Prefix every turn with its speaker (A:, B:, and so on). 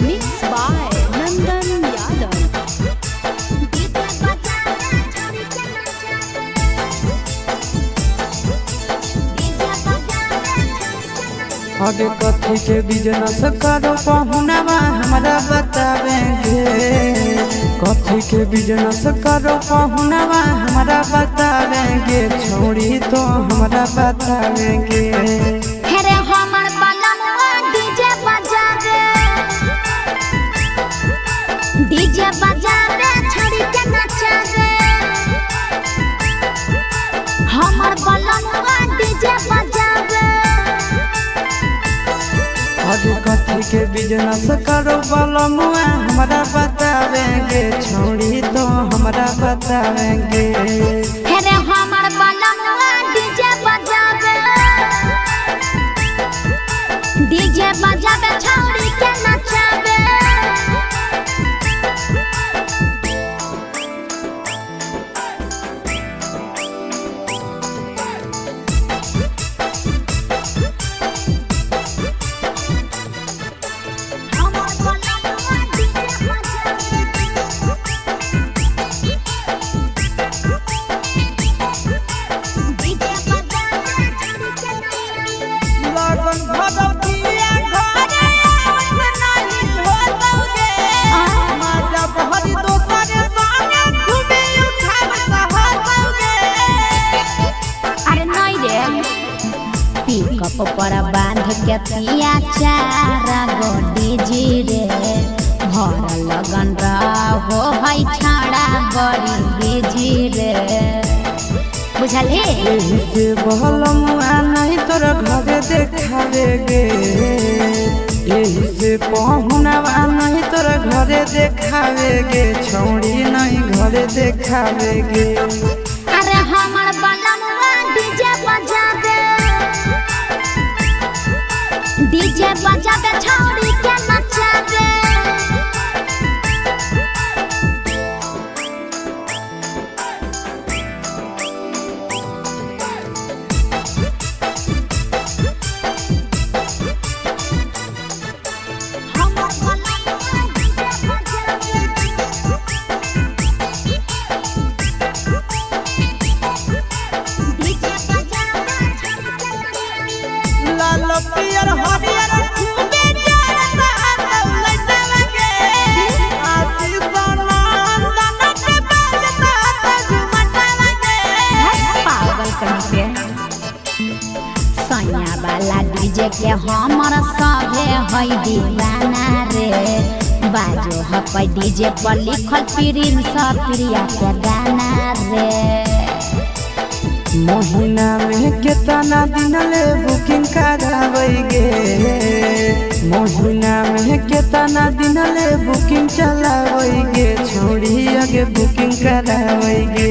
A: Mixed by Nandan Yadav.
B: आगे कथी के बिजनेस करो पहुनवा हमरा बतावेंगे। कथी के बिजनेस करो पहुनवा हमरा बतावेंगे। छोड़ी तो हमरा बतावेंगे।
C: हेरे हमर बलमुआ डीजे बजावे छड़ी के नचावे। हमर बलमुआ डीजे बजावे।
B: आगे कथी के बिजनेस करो बलमुआ हमरा बतावेंगे। छोड़ी तो हमरा बतावेंगे।
C: हेरे हमर बलमुआ डीजे बजावे छड़ी के नचावे। पिकअप पर बांध के पिया चारा गोडी जी रे। भर लगन रहो है छाड़ा बड़ी बिजी रे। बुझली
B: यही से बलमुआ नहीं तोर घरे देखावेगे। यही से पहुनवा नहीं तोर घरे देखावेगे। छोड़ी नहीं घरे देखावेगे।
C: अरे हमर बलमुआ डीजे बजावे छौड़ी के नचावे।
B: लाल पियर हरियर खूबे जरता दौलत लगे। आशीष नंदन के बजता झुमट लगे।
C: पागल कहीं पे सैया वाला डीजे के हमर सभे है दीवाना रे। बाजो है डीजे पर लिखल प्रिंस प्रिया के गाना रे।
B: महीना में कितना दिन ले बुकिंग करावेगे। महीना में कितना दिन ले बुकिंग चलावेगे। छोड़ी आगे बुकिंग करावेगे।